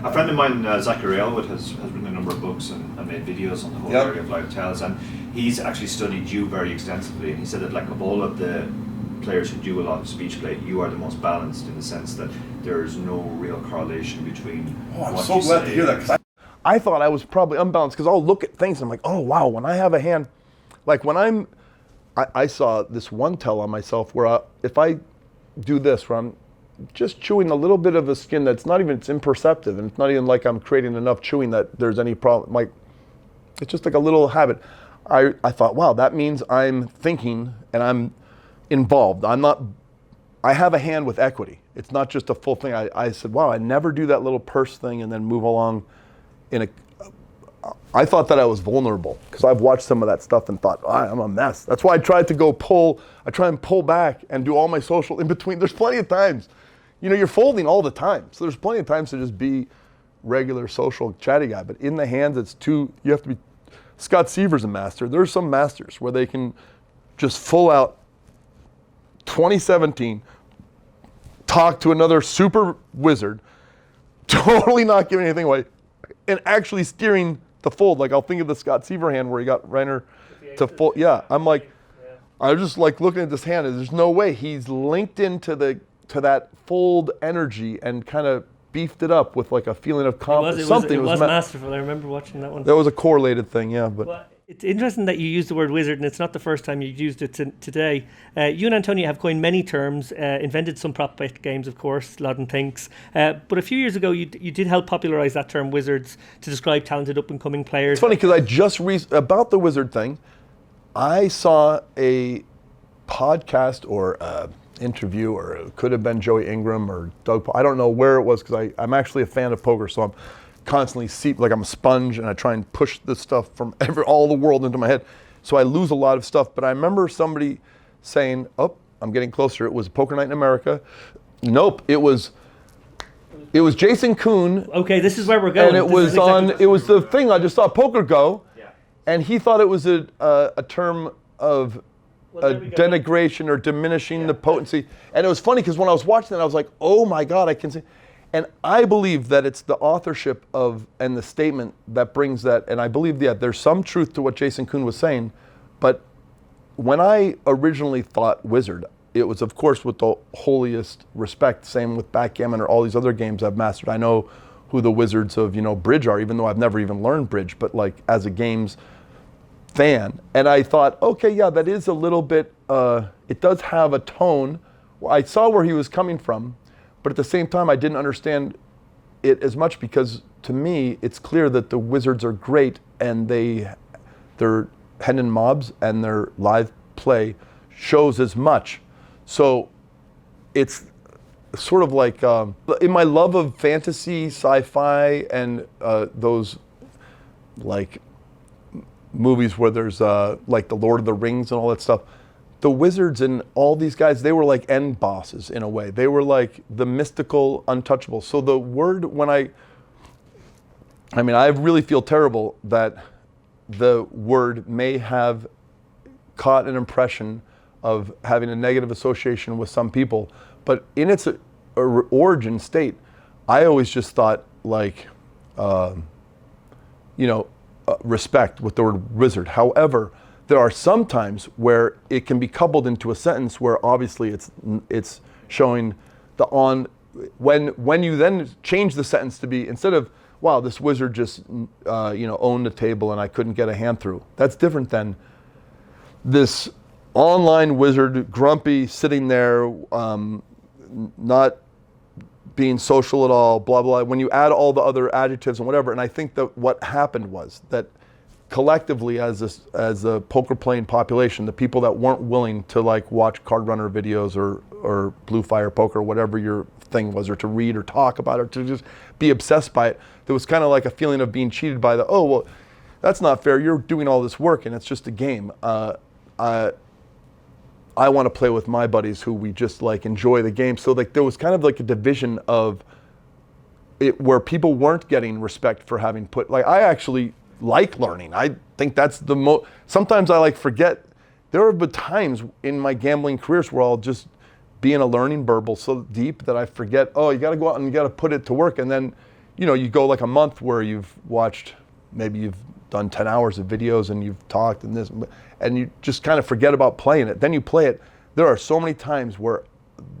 A friend of mine, Zachary Elwood, has written a number of books and made videos on the whole area of live tells, and he's actually studied you very extensively, and he said that like of all of the players who do a lot of speech play, you are the most balanced in the sense that there's no real correlation between I'm so glad to hear that, because I thought I was probably unbalanced, because I'll look at things and I'm like, oh wow, when I have a hand, like when I saw this one tell on myself where if I do this, where I'm just chewing a little bit of a skin that's not even, it's imperceptive, and it's not even like I'm creating enough chewing that there's any problem, like it's just like a little habit. I thought, wow, that means I'm thinking and I'm involved. I have a hand with equity. It's not just a full thing. I said, wow, I never do that little purse thing and then move along I thought that I was vulnerable, because I've watched some of that stuff and thought, I'm a mess. That's why I tried to try and pull back and do all my social in between. There's plenty of times, you're folding all the time. So there's plenty of times to just be regular social chatty guy, but in the hands, you have to be, Scott Seaver's a master. There's some masters where they can just full out 2017, talk to another super wizard, totally not giving anything away, and actually steering the fold. Like I'll think of the Scott Seaver hand where he got Reiner to fold. Yeah, I'm like, I was just like looking at this hand, and there's no way he's linked into that fold energy and kind of beefed it up with like a feeling of confidence. It was masterful. I remember watching that one. That was a correlated thing, yeah. But well, it's interesting that you used the word wizard, and it's not the first time you've used it today. You and Antonio have coined many terms, invented some prop bet games, of course, Loudon thinks. But a few years ago, you did help popularize that term wizards to describe talented up-and-coming players. It's funny, because I just about the wizard thing, I saw a podcast or interview, or it could have been Joey Ingram or Doug Paul. I don't know where it was, because I'm actually a fan of poker, so I'm constantly like I'm a sponge, and I try and push this stuff from all the world into my head. So I lose a lot of stuff. But I remember somebody saying, I'm getting closer. It was Poker Night in America. Nope, it was Jason Kuhn. Okay, this is where we're going. And it was the thing I just saw, Poker Go. Yeah. And he thought it was a term of denigration or diminishing the potency. And it was funny, because when I was watching that, I was like, oh my God, I can see. And I believe that it's the authorship and the statement that brings that. And I believe there's some truth to what Jason Kuhn was saying. But when I originally thought wizard, it was, of course, with the holiest respect. Same with backgammon or all these other games I've mastered. I know who the wizards of bridge are, even though I've never even learned bridge. But like as a games fan, and I thought, okay, yeah, that is a little bit. It does have a tone. I saw where he was coming from. But at the same time, I didn't understand it as much, because to me, it's clear that the wizards are great, and their Hendon mobs and their live play shows as much. So it's sort of like, in my love of fantasy, sci-fi, and those like movies where there's like the Lord of the Rings and all that stuff, the wizards and all these guys, they were like end bosses in a way. They were like the mystical untouchables. So the word, I really feel terrible that the word may have caught an impression of having a negative association with some people. But in its origin state, I always just thought like, respect with the word wizard. However, there are some times where it can be coupled into a sentence where obviously it's showing when you then change the sentence to be, instead of, wow, this wizard just owned the table and I couldn't get a hand through. That's different than this online wizard, grumpy, sitting there, not being social at all, blah, blah. When you add all the other adjectives and whatever, and I think that what happened was that collectively as a poker playing population, the people that weren't willing to like watch card runner videos or Blue Fire Poker, whatever your thing was, or to read or talk about it, or to just be obsessed by it, there was kind of like a feeling of being cheated by that's not fair, you're doing all this work and it's just a game. I want to play with my buddies who we just like enjoy the game. So like there was kind of like a division of it where people weren't getting respect for having put, like I actually like learning. I think that's the most, sometimes I like forget. There have been times in my gambling careers where I'll just be in a learning burble so deep that I forget, you got to go out and you got to put it to work. And then you go like a month where maybe you've done 10 hours of videos and you've talked and you just kind of forget about playing it. Then you play it. There are so many times where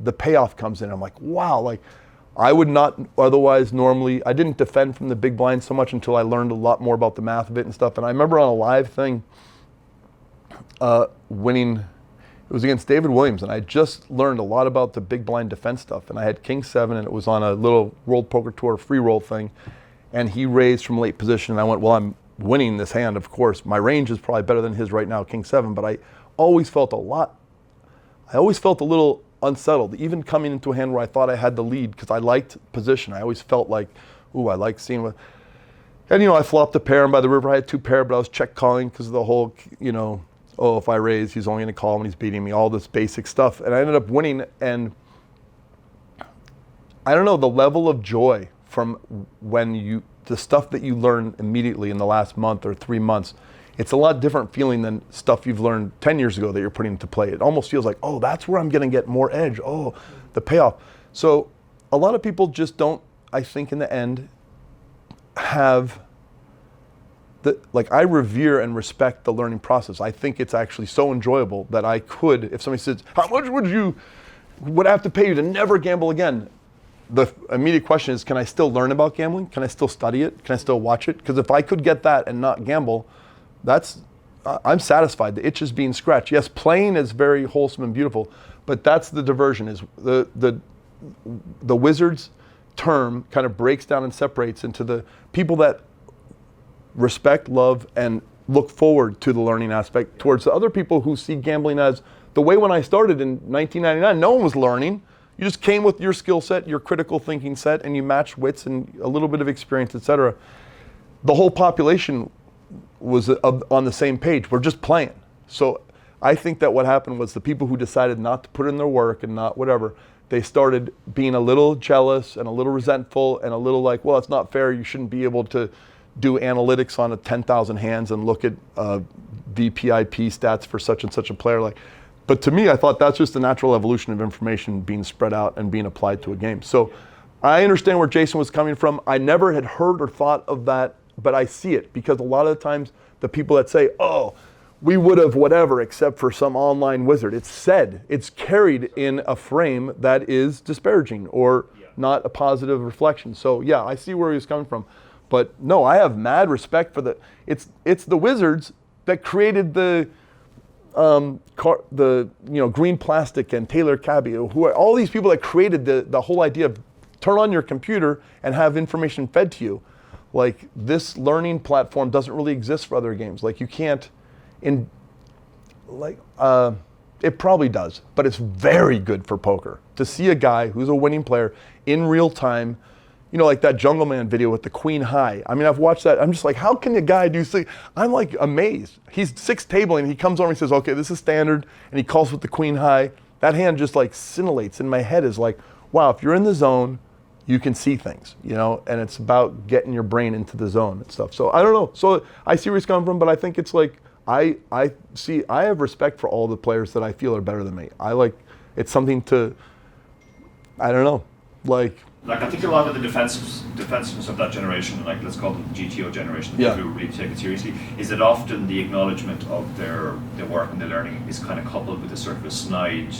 the payoff comes in. I'm like, wow, like I would not otherwise normally, I didn't defend from the big blind so much until I learned a lot more about the math of it and stuff. And I remember on a live thing, winning, it was against David Williams, and I just learned a lot about the big blind defense stuff. And I had King 7, and it was on a little World Poker Tour free roll thing. And he raised from late position, and I went, well, I'm winning this hand, of course. My range is probably better than his right now, King 7, but I always felt a little unsettled, even coming into a hand where I thought I had the lead, because I liked position. I always felt like, ooh, I like seeing what. And, I flopped a pair, and by the river I had 2 pair, but I was check calling because of the whole, oh, if I raise, he's only going to call when he's beating me, all this basic stuff. And I ended up winning, and I don't know, the level of joy from the stuff that you learn immediately in the last month or 3 months, it's a lot different feeling than stuff you've learned 10 years ago that you're putting into play. It almost feels like, oh, that's where I'm going to get more edge. Oh, the payoff. So a lot of people just don't, I think in the end, have I revere and respect the learning process. I think it's actually so enjoyable that I could, if somebody says, how much would I have to pay you to never gamble again? The immediate question is, can I still learn about gambling? Can I still study it? Can I still watch it? Because if I could get that and not gamble, I'm satisfied. The itch is being scratched. Yes, playing is very wholesome and beautiful, but that's the diversion. Is the Wizards term kind of breaks down and separates into the people that respect, love, and look forward to the learning aspect towards the other people who see gambling as the way when I started in 1999, no one was learning. You just came with your skill set, your critical thinking set, and you matched wits and a little bit of experience, etc. The whole population was on the same page. We're just playing. So I think that what happened was the people who decided not to put in their work and not whatever, they started being a little jealous and a little resentful and a little like, well, it's not fair. You shouldn't be able to do analytics on 10,000 hands and look at VPIP stats for such and such a player. But to me, I thought that's just the natural evolution of information being spread out and being applied to a game. So I understand where Jason was coming from. I never had heard or thought of that, but I see it because a lot of the times the people that say, oh, we would have whatever except for some online wizard, it's carried in a frame that is disparaging or not a positive reflection. So yeah, I see where he was coming from. But no, I have mad respect for it's the Wizards that created the green plastic and Taylor Cabby, who are all these people that created the whole idea of turn on your computer and have information fed to you. Like this learning platform doesn't really exist for other games. Like you can't, it probably does, but it's very good for poker to see a guy who's a winning player in real time. Like that Jungle Man video with the queen high. I mean, I've watched that. I'm just like, how can the guy do six? I'm like amazed. He's 6 tabling. He comes over and he says, okay, this is standard. And he calls with the queen high. That hand just like scintillates in my head is like, wow, if you're in the zone, you can see things, and it's about getting your brain into the zone and stuff. So I don't know. So I see where he's coming from, but I think it's like, I have respect for all the players that I feel are better than me. It's something to, I don't know, I think a lot of the defensiveness of that generation, let's call them GTO generation, the people who really take it seriously, is that often the acknowledgement of their work and their learning is kind of coupled with a sort of a snide,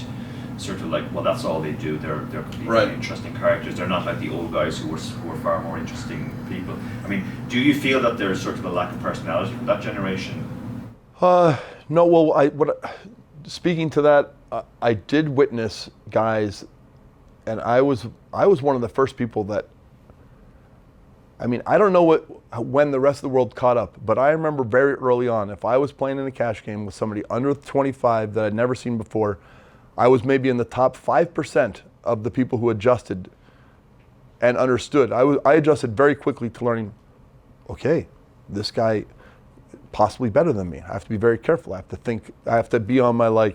sort of like, well, that's all they do. They're completely interesting characters. They're not like the old guys who were far more interesting people. I mean, do you feel that there's sort of a lack of personality from that generation? No. Well, speaking to that, I did witness guys. And I was one of the first people that, I mean, I don't know when the rest of the world caught up, but I remember very early on, if I was playing in a cash game with somebody under 25 that I'd never seen before, I was maybe in the top 5% of the people who adjusted and understood. I adjusted very quickly to learning, okay, this guy possibly better than me. I have to be very careful. I have to think, I have to be on my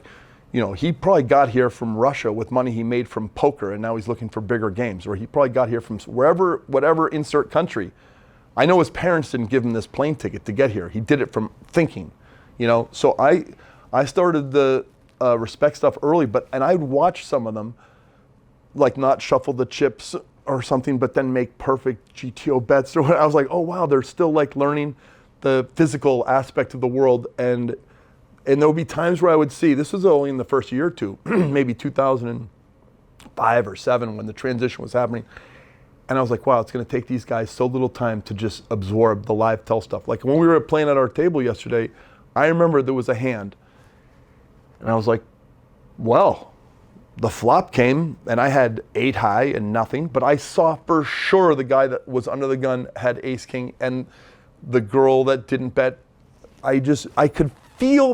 he probably got here from Russia with money he made from poker and now he's looking for bigger games. Or he probably got here from whatever insert country. I know his parents didn't give him this plane ticket to get here. He did it from thinking, So I started the respect stuff early, and I'd watch some of them, not shuffle the chips or something, but then make perfect GTO bets or what. I was like, oh wow, they're still like learning the physical aspect of the world. And there would be times where I would see, this was only in the first year or two, maybe 2005 or 7 when the transition was happening. And I was like, wow, it's going to take these guys so little time to just absorb the live tell stuff. Like when we were playing at our table yesterday, I remember there was a hand. And I was like, well, the flop came and I had 8 high and nothing, but I saw for sure the guy that was under the gun had ace king, and the girl that didn't bet, I could feel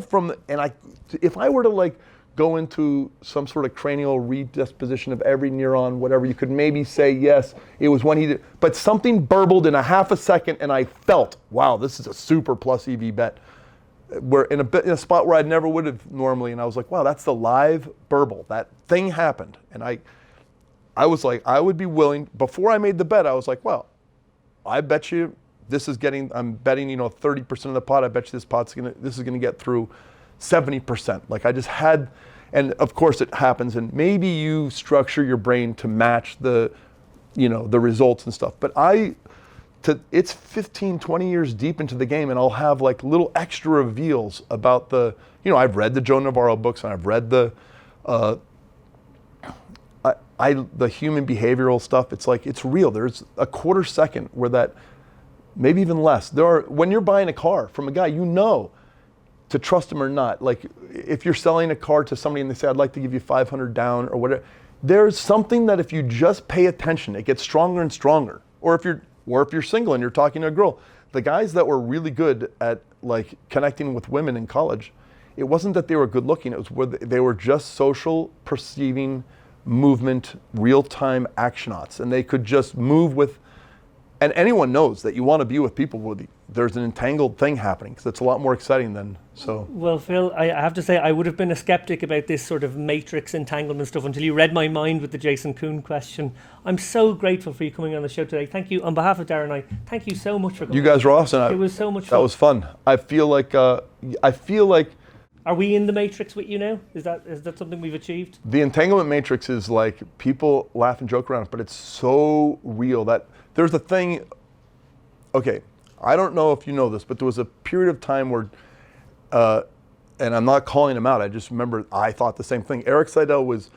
if I were to like go into some sort of cranial redisposition of every neuron, whatever, you could maybe say, yes, it was when he did, but something burbled in a half a second and I felt, wow, this is a super plus EV bet. We're in a spot where I never would have normally, and I was like, wow, that's the live burble. That thing happened. And I was like, I would be willing, before I made the bet, I was like, well, I bet you I'm betting, 30% of the pot, I bet you this is gonna get through 70%. Like I just had, and of course it happens, and maybe you structure your brain to match the results and stuff. But it's 15, 20 years deep into the game, and I'll have like little extra reveals about I've read the Joe Navarro books, and I've read the human behavioral stuff. It's like, it's real. There's a quarter second where that, maybe even less. When you're buying a car from a guy, to trust him or not. Like if you're selling a car to somebody and they say, I'd like to give you 500 down or whatever, there's something that if you just pay attention, it gets stronger and stronger. Or if you're single and you're talking to a girl, the guys that were really good at like connecting with women in college, it wasn't that they were good looking, it was where they were just social perceiving movement, real-time actionauts, and they could just move with, and anyone knows that you want to be with people where there's an entangled thing happening, because it's a lot more exciting than so. Well, Phil, I have to say I would have been a skeptic about this sort of matrix entanglement stuff until you read my mind with the Jason Kuhn question. I'm so grateful for you coming on the show today. Thank you on behalf of Darren and I. Thank you so much for coming. You guys were awesome. It was so much fun. That was fun. I feel like. Are we in the matrix with you now? Is that something we've achieved? The entanglement matrix is like, people laugh and joke around, but it's so real that there's a thing. Okay, I don't know if you know this, but there was a period of time where, and I'm not calling him out, I just remember I thought the same thing. Eric Seidel was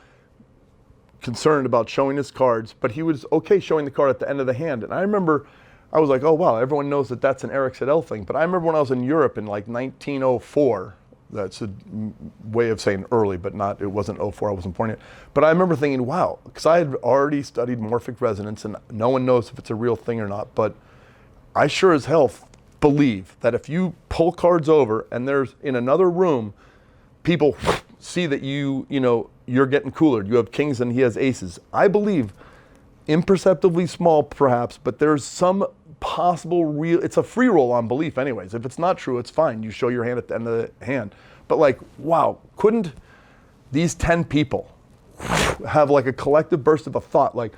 concerned about showing his cards, but he was okay showing the card at the end of the hand. And I remember, I was like, oh wow, everyone knows that that's an Eric Seidel thing. But I remember when I was in Europe in like 1904, that's a way of saying early, but not, it wasn't 04, I wasn't born yet. But I remember thinking, wow, because I had already studied morphic resonance, and no one knows if it's a real thing or not, but I sure as hell believe that if you pull cards over and there's in another room, people see that you're getting cooler. You have kings and he has aces. I believe, imperceptibly small perhaps, but there's some possible real, it's a free roll on belief anyways. If it's not true, it's fine. You show your hand at the end of the hand. But like, wow, couldn't these 10 people have like a collective burst of a thought, like,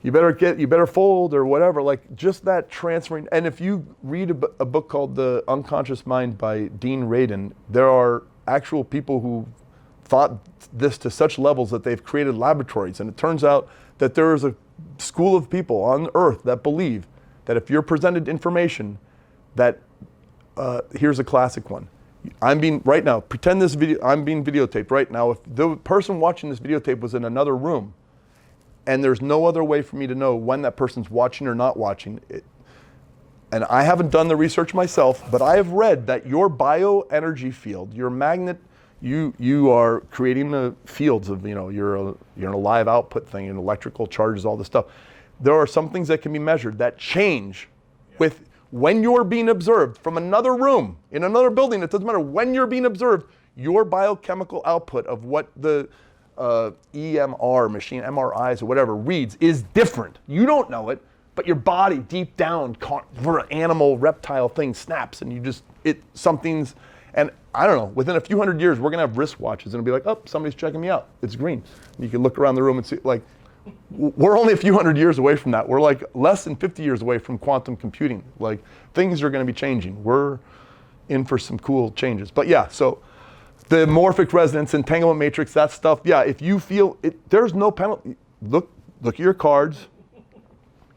you better fold or whatever, like just that transferring. And if you read a book called The Unconscious Mind by Dean Radin, there are actual people who thought this to such levels that they've created laboratories. And it turns out that there is a school of people on Earth that believe that if you're presented information that, here's a classic one. I'm being, right now, pretend I'm being videotaped right now. If the person watching this videotape was in another room, and there's no other way for me to know when that person's watching or not watching it. And I haven't done the research myself, but I have read that your bioenergy field, your magnet, you are creating the fields of, you're in a live output thing, and electrical charges, all this stuff. There are some things that can be measured that change with when you're being observed from another room, in another building. It doesn't matter when you're being observed, your biochemical output of what the EMR machine, MRIs or whatever reads is different. You don't know it, but your body deep down for an animal, reptile thing snaps, and something's, and I don't know, within a few hundred years, we're gonna have wristwatches and it'll be like, oh, somebody's checking me out. It's green. And you can look around the room and see, like, we're only a few hundred years away from that. We're like less than 50 years away from quantum computing. Like, things are gonna be changing. We're in for some cool changes. But yeah, so the morphic resonance, entanglement matrix, that stuff, yeah, if you feel it, there's no penalty. Look at your cards.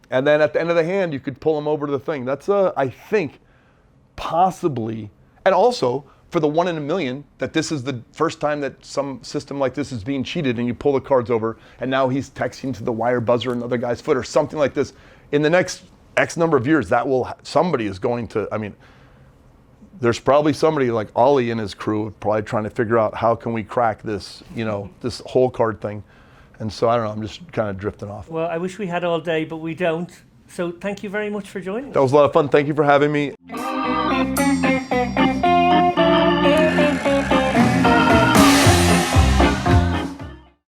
And then at the end of the hand, you could pull them over to the thing. That's, I think, possibly, and also for the 1 in a million, that this is the first time that some system like this is being cheated and you pull the cards over and now he's texting to the wire buzzer in another guy's foot or something like this. In the next X number of years, somebody is going to, I mean, there's probably somebody like Ollie and his crew probably trying to figure out how can we crack this, this whole card thing. And so I don't know, I'm just kind of drifting off. Well, I wish we had all day, but we don't. So thank you very much for joining us. That was a lot of fun. Thank you for having me.